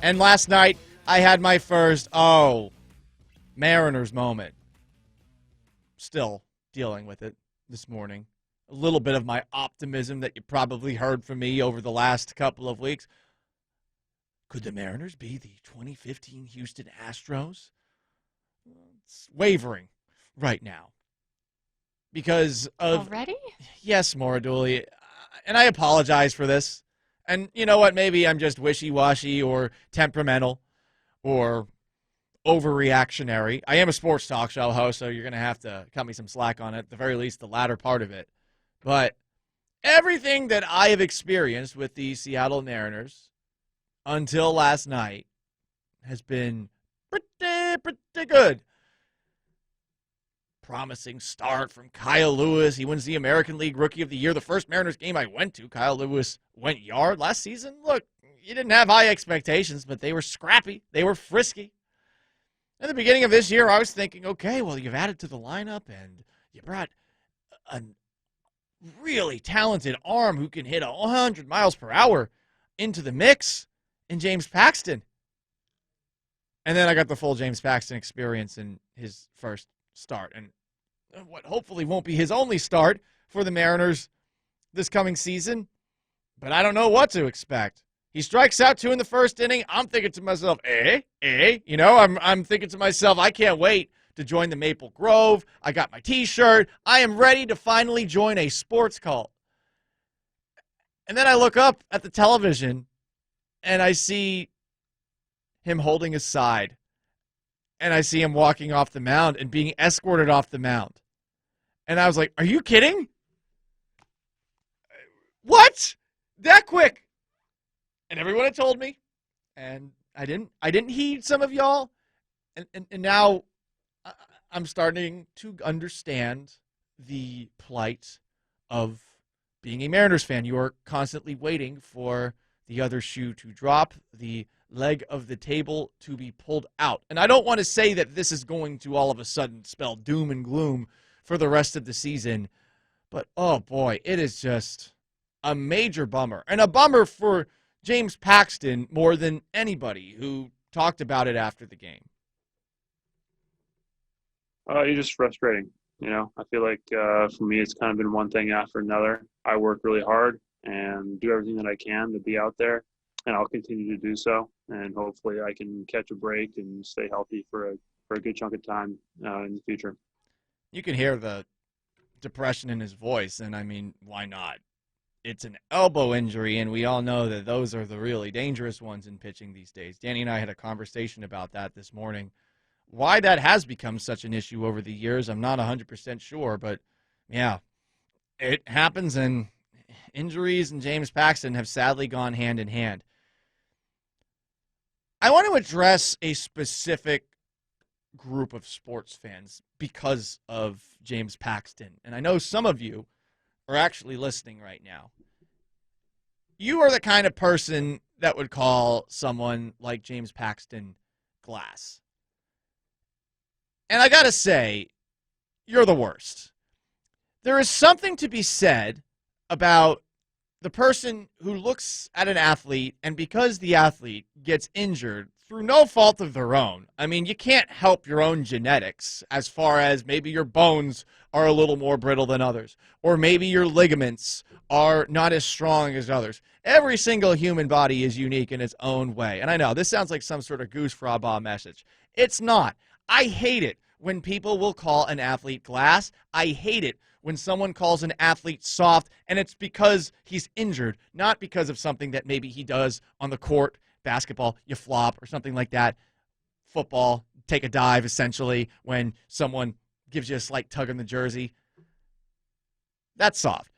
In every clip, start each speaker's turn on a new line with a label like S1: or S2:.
S1: And last night, I had my first, Mariners moment. Still dealing with it this morning. A little bit of my optimism that you probably heard from me over the last couple of weeks. Could the Mariners be the 2015 Houston Astros? It's wavering right now. Because of...
S2: Already?
S1: Yes, Moraduli. And I apologize for this. And you know what? Maybe I'm just wishy-washy or temperamental or overreactionary. I am a sports talk show host, so you're going to have to cut me some slack on it, at the very least the latter part of it. But everything that I have experienced with the Seattle Mariners until last night has been pretty good. Promising start from Kyle Lewis. He wins the American League Rookie of the Year. The first Mariners game I went to, Kyle Lewis went yard last season. Look, you didn't have high expectations, but they were scrappy. They were frisky. At the beginning of this year, I was thinking, okay, well, you've added to the lineup and you brought a really talented arm who can hit 100 miles per hour into the mix in James Paxton. And then I got the full James Paxton experience in his first start. And what hopefully won't be his only start for the Mariners this coming season. But I don't know what to expect. He strikes out 2 in the first inning. I'm thinking to myself, You know, I'm thinking to myself, I can't wait to join the Maple Grove. I got my T-shirt. I am ready to finally join a sports cult. And then I look up at the television, and I see him holding his side. And I see him walking off the mound and being escorted off the mound. And I was like, are you kidding? What? That quick? And everyone had told me, and I didn't heed some of y'all, and now I'm starting to understand the plight of being a Mariners fan. You are constantly waiting for the other shoe to drop, the leg of the table to be pulled out. And I don't want to say that this is going to all of a sudden spell doom and gloom for the rest of the season, but oh boy, it is just a major bummer, and a bummer for James Paxton more than anybody who talked about it after the game.
S3: It's just frustrating. You know, I feel like for me, it's kind of been one thing after another. I work really hard and do everything that I can to be out there, and I'll continue to do so. And hopefully I can catch a break and stay healthy for a good chunk of time in the future.
S1: You can hear the depression in his voice, and I mean, why not? It's an elbow injury, and we all know that those are the really dangerous ones in pitching these days. Danny and I had a conversation about that this morning. Why that has become such an issue over the years, I'm not 100% sure, but yeah, it happens, and injuries and James Paxton have sadly gone hand in hand. I want to address a specific group of sports fans because of James Paxton, and I know some of you are actually listening right now. You are the kind of person that would call someone like James Paxton glass. And I gotta say, you're the worst. There is something to be said about the person who looks at an athlete, and because the athlete gets injured through no fault of their own, I mean, you can't help your own genetics as far as maybe your bones are a little more brittle than others, or maybe your ligaments are not as strong as others. Every single human body is unique in its own way. And I know this sounds like some sort of goose fraba message. It's not. I hate it when people will call an athlete glass. I hate it when someone calls an athlete soft, and it's because he's injured, not because of something that maybe he does on the court. Basketball, you flop or something like that. Football, take a dive, essentially, when someone gives you a slight tug on the jersey. That's soft.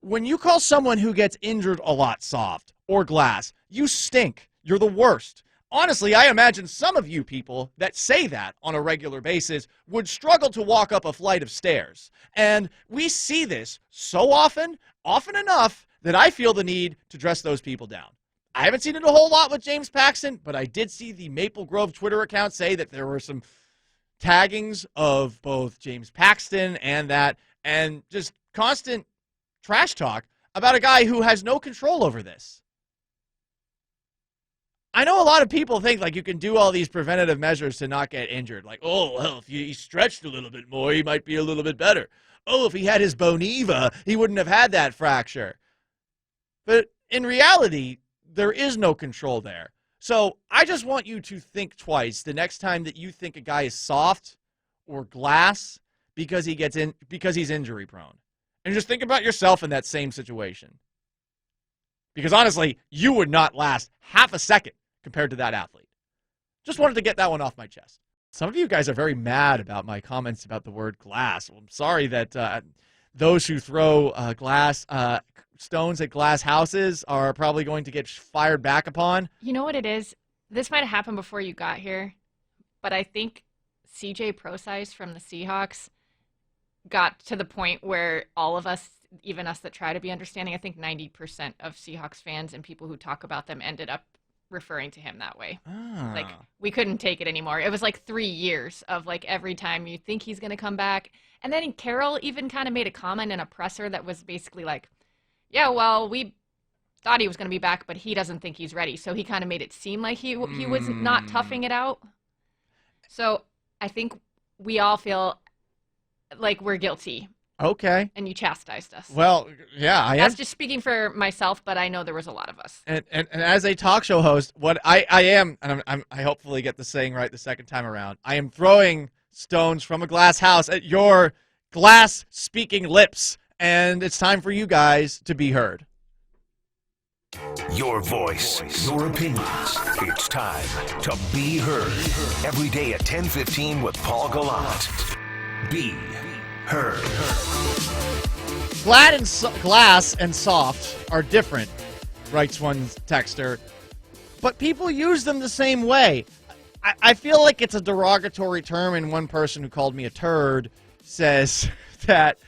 S1: When you call someone who gets injured a lot soft or glass, you stink. You're the worst. Honestly, I imagine some of you people that say that on a regular basis would struggle to walk up a flight of stairs. And we see this so often enough, that I feel the need to dress those people down. I haven't seen it a whole lot with James Paxton, but I did see the Maple Grove Twitter account say that there were some taggings of both James Paxton and just constant trash talk about a guy who has no control over this. I know a lot of people think like you can do all these preventative measures to not get injured. Like, oh, well, if he stretched a little bit more, he might be a little bit better. Oh, if he had his Boniva, he wouldn't have had that fracture. But in reality, there is no control there. So I just want you to think twice the next time that you think a guy is soft or glass because he's injury prone. And just think about yourself in that same situation. Because honestly, you would not last half a second compared to that athlete. Just wanted to get that one off my chest. Some of you guys are very mad about my comments about the word glass. Well, I'm sorry that those who throw glass stones at glass houses are probably going to get fired back upon.
S2: You know what it is? This might have happened before you got here, but I think CJ Procise from the Seahawks got to the point where all of us, even us that try to be understanding, I think 90% of Seahawks fans and people who talk about them ended up referring to him that way. Like, we couldn't take it anymore. It was like 3 years of like every time you think he's going to come back. And then Carroll even kind of made a comment in a presser that was basically like, yeah, well, we thought he was going to be back, but he doesn't think he's ready. So he kind of made it seem like he was not toughing it out. So I think we all feel like we're guilty.
S1: Okay.
S2: And you chastised us.
S1: Well, yeah, I am.
S2: That's just speaking for myself, but I know there was a lot of us.
S1: And as a talk show host, what I am, and I hopefully get the saying right the second time around, I am throwing stones from a glass house at your glass speaking lips. And it's time for you guys to be heard.
S4: Your voice, your opinions. It's time to be heard. Every day at 10:15 with Paul Gallant. Be heard.
S1: Glass and soft are different, writes one texter, but people use them the same way. I feel like it's a derogatory term, and one person who called me a turd says that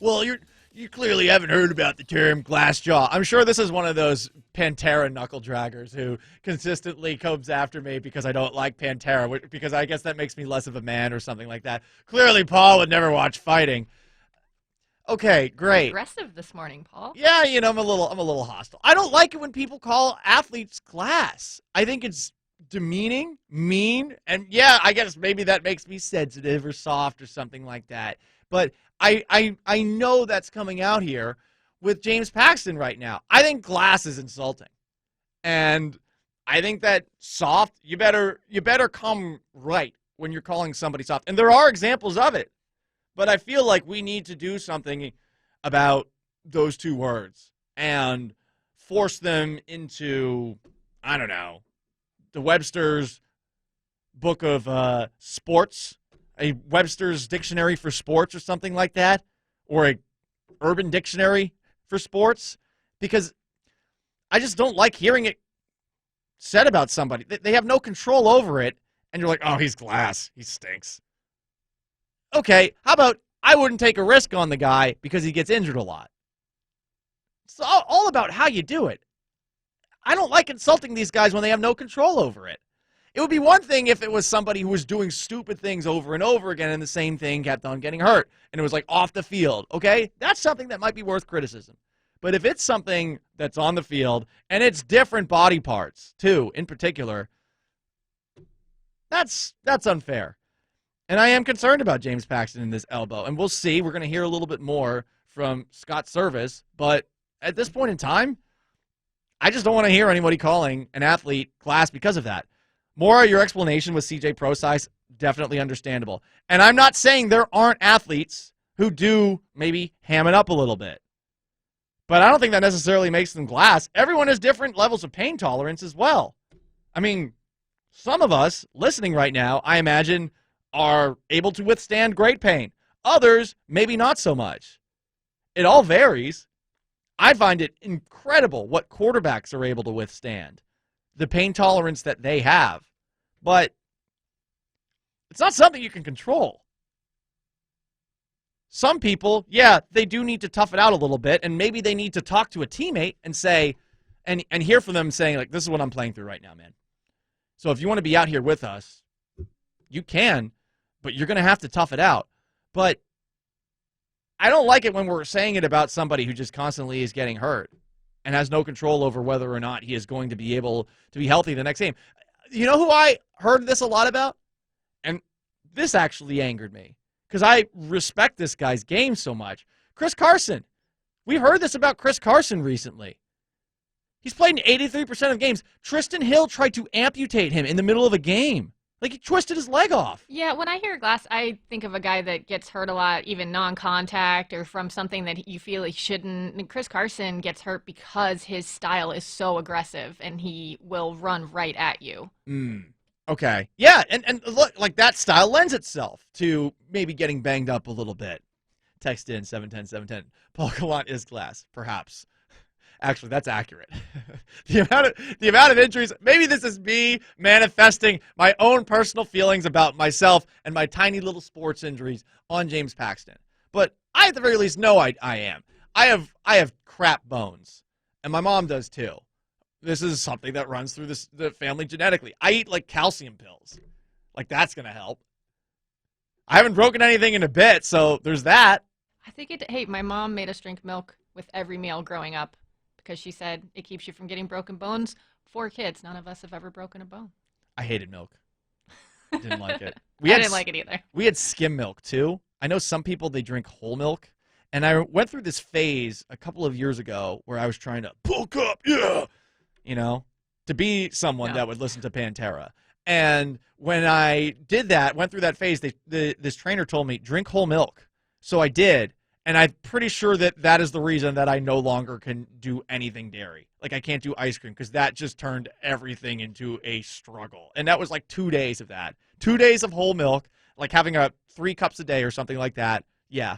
S1: well, you clearly haven't heard about the term glass jaw. I'm sure this is one of those Pantera knuckle draggers who consistently comes after me because I don't like Pantera, because I guess that makes me less of a man or something like that. Clearly, Paul would never watch fighting. Okay, great.
S2: Aggressive this morning, Paul.
S1: Yeah, I'm a little hostile. I don't like it when people call athletes glass. I think it's demeaning, mean, and yeah, I guess maybe that makes me sensitive or soft or something like that. But I know that's coming out here with James Paxton right now. I think glass is insulting. And I think that soft, you better come right when you're calling somebody soft. And there are examples of it. But I feel like we need to do something about those two words and force them into, I don't know, the Webster's book of sports, a Webster's dictionary for sports or something like that, or a urban dictionary for sports, because I just don't like hearing it said about somebody. They have no control over it, and you're like, oh, he's glass. He stinks. Okay, how about I wouldn't take a risk on the guy because he gets injured a lot? It's all about how you do it. I don't like insulting these guys when they have no control over it. It would be one thing if it was somebody who was doing stupid things over and over again and the same thing kept on getting hurt and it was like off the field, okay? That's something that might be worth criticism. But if it's something that's on the field and it's different body parts too, in particular, that's unfair. And I am concerned about James Paxton in this elbow. And we'll see. We're going to hear a little bit more from Scott Service. But at this point in time, I just don't want to hear anybody calling an athlete glass because of that. Maura, your explanation with CJ Procise, definitely understandable. And I'm not saying there aren't athletes who do maybe ham it up a little bit. But I don't think that necessarily makes them glass. Everyone has different levels of pain tolerance as well. I mean, some of us listening right now, I imagine, are able to withstand great pain. Others, maybe not so much. It all varies. I find it incredible what quarterbacks are able to withstand, the pain tolerance that they have. But it's not something you can control. Some people, yeah, they do need to tough it out a little bit, and maybe they need to talk to a teammate and say, and hear from them saying, like, this is what I'm playing through right now, man. So if you want to be out here with us, you can, but you're going to have to tough it out. But I don't like it when we're saying it about somebody who just constantly is getting hurt and has no control over whether or not he is going to be able to be healthy the next game. You know who I heard this a lot about? And this actually angered me because I respect this guy's game so much. Chris Carson. We heard this about Chris Carson recently. He's played in 83% of games. Tristan Hill tried to amputate him in the middle of a game. Like, he twisted his leg off.
S2: Yeah, when I hear Glass, I think of a guy that gets hurt a lot, even non-contact or from something that you feel he shouldn't. And Chris Carson gets hurt because his style is so aggressive, and he will run right at you.
S1: Okay. Yeah, and look, like, that style lends itself to maybe getting banged up a little bit. Text in 710-710. Paul Gallant is Glass, perhaps. Actually, that's accurate. the amount of injuries, maybe this is me manifesting my own personal feelings about myself and my tiny little sports injuries on James Paxton. But I, at the very least, know I am. I have crap bones, and my mom does too. This is something that runs through the family genetically. I eat, like, calcium pills. Like, that's going to help. I haven't broken anything in a bit, so there's that.
S2: I think hey, my mom made us drink milk with every meal growing up because she said it keeps you from getting broken bones. 4 kids, none of us have ever broken a bone.
S1: I hated milk. Didn't like it.
S2: I didn't like it either.
S1: We had skim milk, too. I know some people, they drink whole milk. And I went through this phase a couple of years ago where I was trying to bulk up, to be someone that would listen to Pantera. And when I did that, went through that phase, this trainer told me, drink whole milk. So I did. And I'm pretty sure that is the reason that I no longer can do anything dairy. Like, I can't do ice cream because that just turned everything into a struggle. And that was like 2 days of that. 2 days of whole milk, like having 3 cups a day or something like that. Yeah,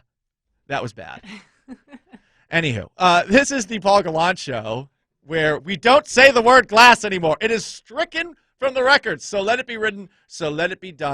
S1: that was bad. Anywho, this is the Paul Gallant Show where we don't say the word glass anymore. It is stricken from the records. So let it be written, so let it be done.